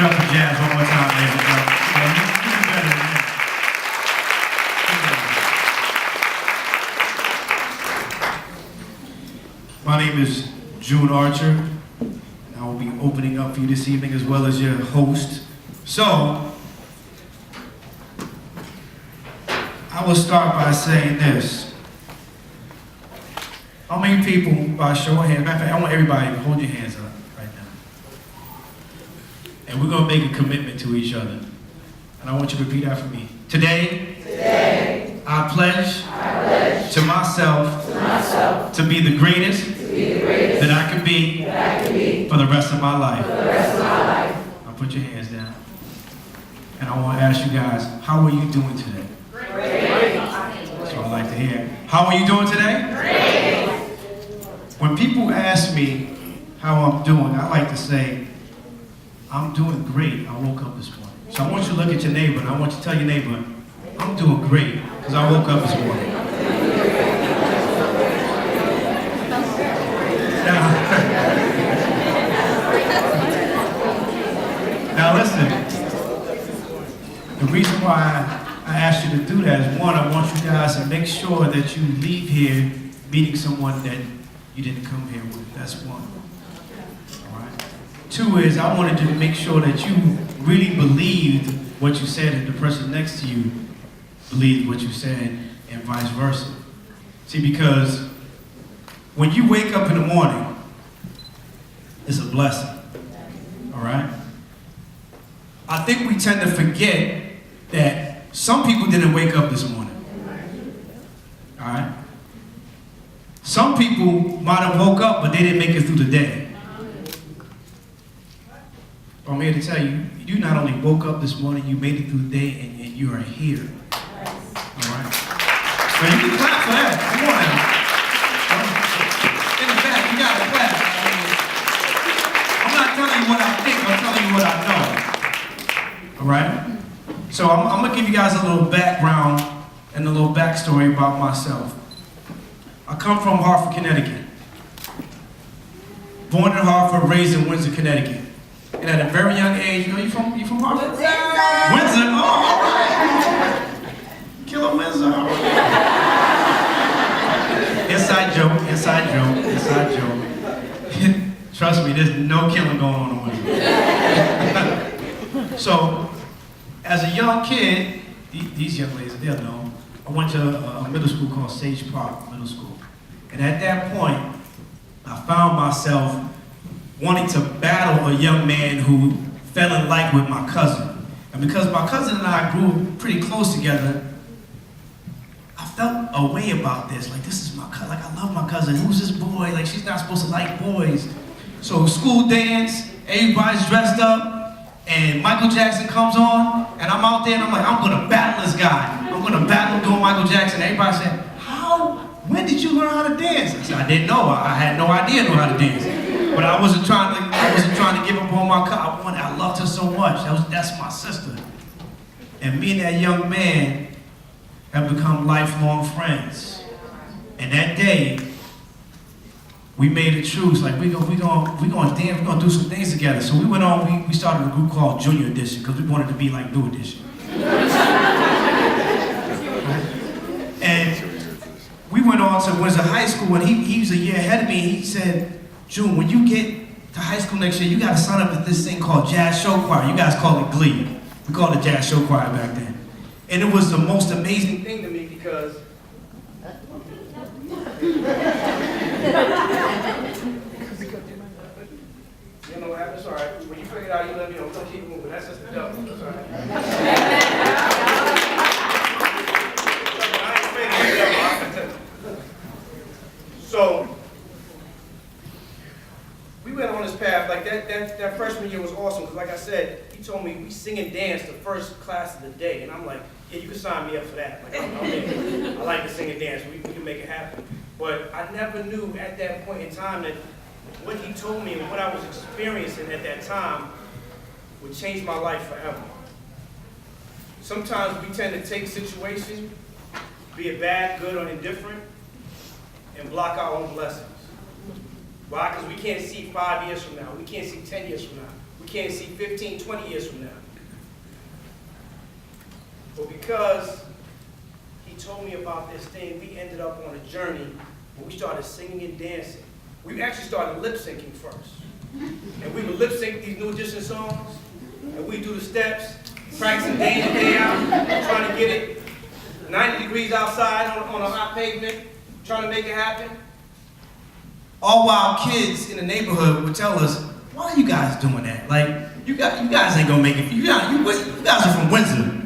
it up for Jazz one more time, ladies and gentlemen. My name is June Archer, and I will be opening up for you this evening as well as your host. So, I will start by saying this. How many people, by show of hands, matter of fact, I want everybody to hold your hands up right now. And we're going to make a commitment to each other. And I want you to repeat after me. Today, I pledge to myself to be the greatest that I can be for the rest of my life. Now put your hands down. And I want to ask you guys, how are you doing today? Great. That's what I like to hear. How are you doing today? Great. When people ask me how I'm doing, I like to say, I'm doing great. I woke up this morning. So I want you to look at your neighbor, and I want you to tell your neighbor, I'm doing great, because I woke up this morning. Now listen, the reason why I asked you to do that is, one, I want you guys to make sure that you leave here meeting someone that you didn't come here with. That's one. All right. Two is, I wanted to make sure that you really believed what you said and the person next to you believed what you said, and vice versa. See, because when you wake up in the morning, it's a blessing. All right? I think we tend to forget that some people didn't wake up this morning. All right? Some people might have woke up, but they didn't make it through the day. I'm here to tell you, you not only woke up this morning, you made it through the day, and you are here. All right? So you can clap for that. Come on now. In the back, you got to clap. I'm not telling you what I think, I'm telling you what I know. All right? So I'm going to give you guys a little background and a little backstory about myself. I come from Hartford, Connecticut. Born in Hartford, raised in Windsor, Connecticut. And at a very young age, you from Hartford? Windsor? Oh, all right. Killer Windsor. Inside joke. Trust me, there's no killing going on in Windsor. So, as a young kid, these young ladies, they'll know, I went to a middle school called Sage Park Middle School. And at that point, I found myself wanting to battle a young man who fell in like with my cousin. And because my cousin and I grew pretty close together, I felt a way about this. Like, this is my cousin. Like, I love my cousin. Who's this boy? Like, she's not supposed to like boys. So school dance, everybody's dressed up, and Michael Jackson comes on, and I'm out there, and I'm like, I'm gonna battle this guy. I'm gonna battle him doing Michael Jackson. Everybody said, when did you learn how to dance? I said, I didn't know. I had no idea I knew how to dance. But I wasn't trying to give up on my cousin. I loved her so much. That's my sister. And me and that young man have become lifelong friends. And that day, we made a truce. Like, we're gonna dance. We're gonna do some things together. So we went on. We started a group called Junior Edition because we wanted to be like New Edition. And we went on to Windsor High School, and he was a year ahead of me. He said, June, when you get to high school next year, you got to sign up with this thing called Jazz Show Choir. You guys call it Glee. We called it Jazz Show Choir back then. And it was the most amazing thing to me because you know what happened? It's all right. When you figure it out, you let me know. We're going to keep moving. That's just the devil. It's all right. So, we went on this path. Like, that freshman year was awesome, because like I said, he told me we sing and dance the first class of the day, and I'm like, yeah, you can sign me up for that. Like, I'm in. I like to sing and dance. We can make it happen. But I never knew at that point in time that what he told me and what I was experiencing at that time would change my life forever. Sometimes we tend to take situations, be it bad, good, or indifferent, and block our own blessings. Why? Because we can't see 5 years from now. We can't see 10 years from now. We can't see 15, 20 years from now. But because he told me about this thing, we ended up on a journey where we started singing and dancing. We actually started lip syncing first. And we would lip sync these New Edition songs, and we do the steps, practicing day in, day out, trying to get it 90 degrees outside on a hot pavement, trying to make it happen. All while kids in the neighborhood would tell us, why are you guys doing that? Like, you guys ain't gonna make it. You guys are from Windsor.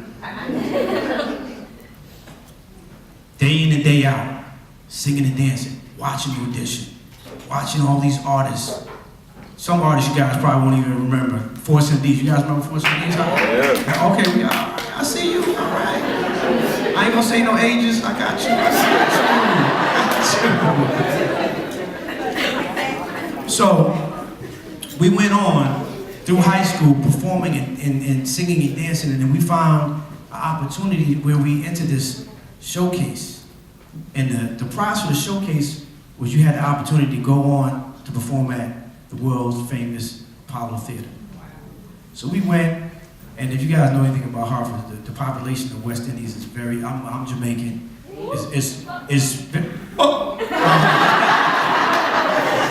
Day in and day out, singing and dancing, watching New Edition, watching all these artists. Some artists you guys probably won't even remember. Force and D's. You guys remember Force and D's? Yeah. Okay, I see you. All right. I ain't gonna say no ages. I got you. I got you. So we went on through high school performing and singing and dancing, and then we found an opportunity where we entered this showcase. And the prize for the showcase was you had the opportunity to go on to perform at the world's famous Apollo Theater. So we went, and if you guys know anything about Hartford, the population of West Indies is very, I'm Jamaican,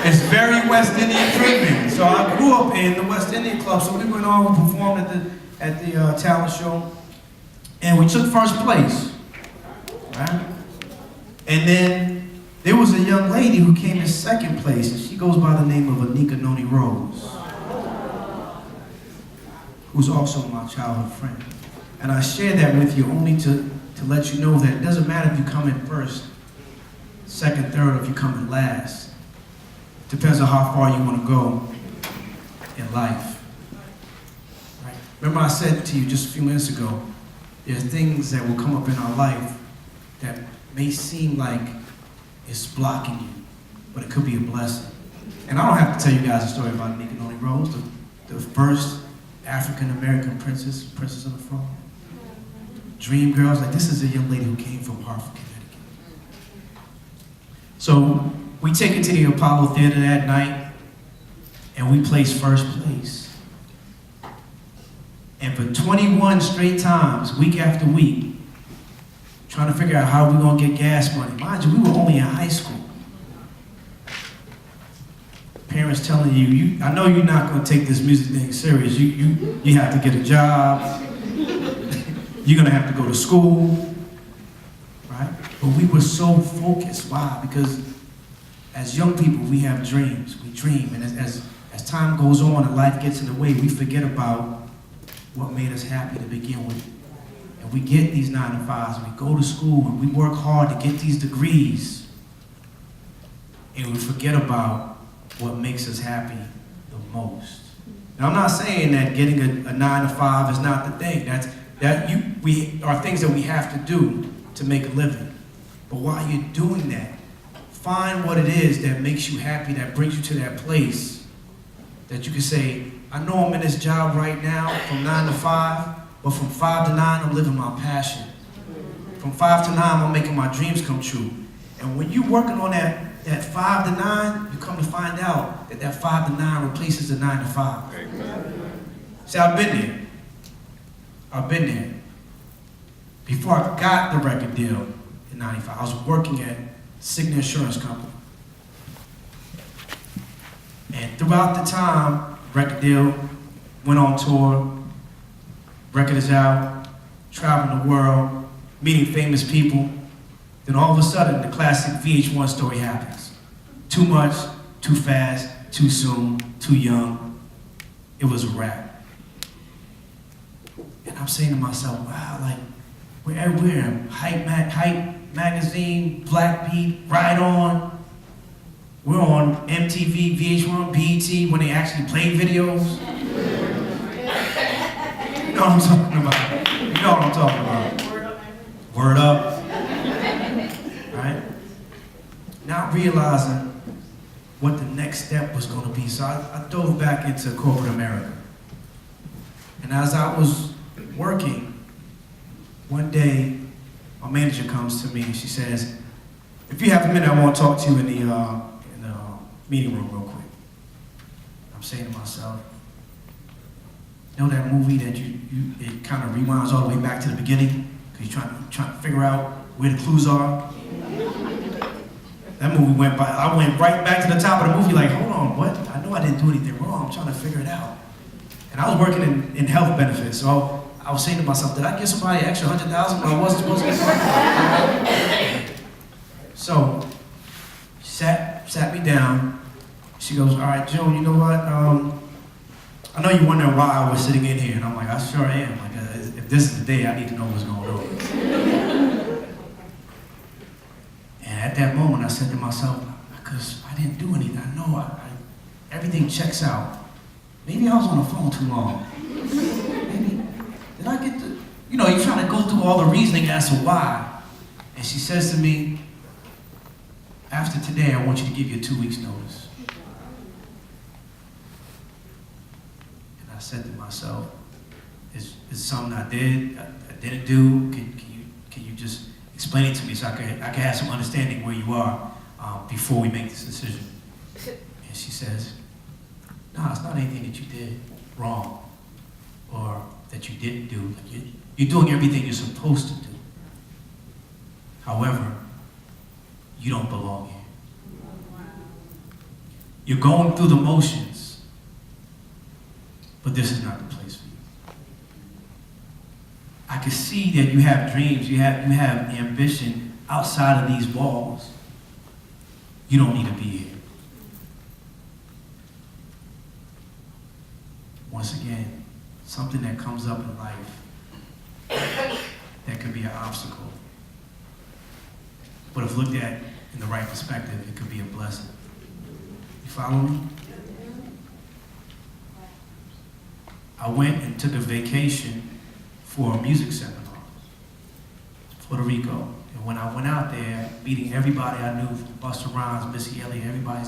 it's very West Indian driven. So I grew up in the West Indian Club, so we went on, we performed at the talent show, and we took first place, right? And then there was a young lady who came in second place, and she goes by the name of Anika Noni Rose, who's also my childhood friend. And I share that with you only to let you know that it doesn't matter if you come in first, second, third, or if you come in last. It depends on how far you want to go in life. Right? Remember I said to you just a few minutes ago, there are things that will come up in our life that may seem like it's blocking you, but it could be a blessing. And I don't have to tell you guys a story about Anika Noni Rose, the first African-American princess of the throne. Dream girls, like this is a young lady who came from Hartford, Connecticut. So we take her to the Apollo Theater that night, and we place first place. And for 21 straight times, week after week, trying to figure out how we're gonna get gas money. Mind you, we were only in high school. Parents telling you, I know you're not gonna take this music thing serious. You have to get a job. You're gonna have to go to school, right? But we were so focused. Why? Because as young people, we have dreams. We dream, and as time goes on and life gets in the way, we forget about what made us happy to begin with. And we get these 9 to 5s, and we go to school, and we work hard to get these degrees. And we forget about what makes us happy the most. Now, I'm not saying that getting a 9 to 5 is not the thing. We are things that we have to do to make a living. But while you're doing that, find what it is that makes you happy, that brings you to that place that you can say, I know I'm in this job right now from 9 to 5, but from 5 to 9, I'm living my passion. From 5 to 9, I'm making my dreams come true. And when you're working on that 5 to 9, you come to find out that 5 to 9 replaces the 9 to 5. See, I've been there. Before I got the record deal in 95, I was working at Cigna Insurance Company. And throughout the time, record deal, went on tour, record is out, traveling the world, meeting famous people. Then all of a sudden, the classic VH1 story happens. Too much, too fast, too soon, too young. It was a wrap. And I'm saying to myself, wow, like, we're everywhere. Hype Magazine, Black Beat, Ride On. We're on MTV, VH1, BET, when they actually played videos. You know what I'm talking about. You know what I'm talking about. Word Up. Right? Not realizing what the next step was going to be. So I dove back into corporate America. And as I was working, one day, my manager comes to me and she says, if you have a minute, I want to talk to you in the meeting room real quick. I'm saying to myself, you know that movie that it kind of rewinds all the way back to the beginning? Because you're trying to figure out where the clues are? That movie went by, I went right back to the top of the movie like, hold on, what? I know I didn't do anything wrong. I'm trying to figure it out. And I was working in health benefits, so I was saying to myself, did I give somebody an extra $100,000 when I wasn't supposed to get? So, she sat me down. She goes, all right, Joe, you know what? I know you're wondering why I was sitting in here. And I'm like, I sure am. Like, if this is the day, I need to know what's going on. And at that moment, I said to myself, because I didn't do anything. I know everything checks out. Maybe I was on the phone too long. Maybe, did I get the, you're trying to go through all the reasoning as to why. And she says to me, after today, I want you to give you a 2 weeks notice. And I said to myself, is something I didn't do? Can you just explain it to me so I can have some understanding where you are before we make this decision? And she says, no, it's not anything that you did wrong or that you didn't do. You're doing everything you're supposed to do. However, you don't belong here. You're going through the motions, but this is not the place for you. I can see that you have dreams, you have ambition outside of these walls. You don't need to be here. Once again, something that comes up in life that could be an obstacle. But if looked at in the right perspective, it could be a blessing. You follow me? I went and took a vacation for a music seminar, Puerto Rico. And when I went out there, meeting everybody I knew, from Busta Rhymes, Missy Elliott, everybody's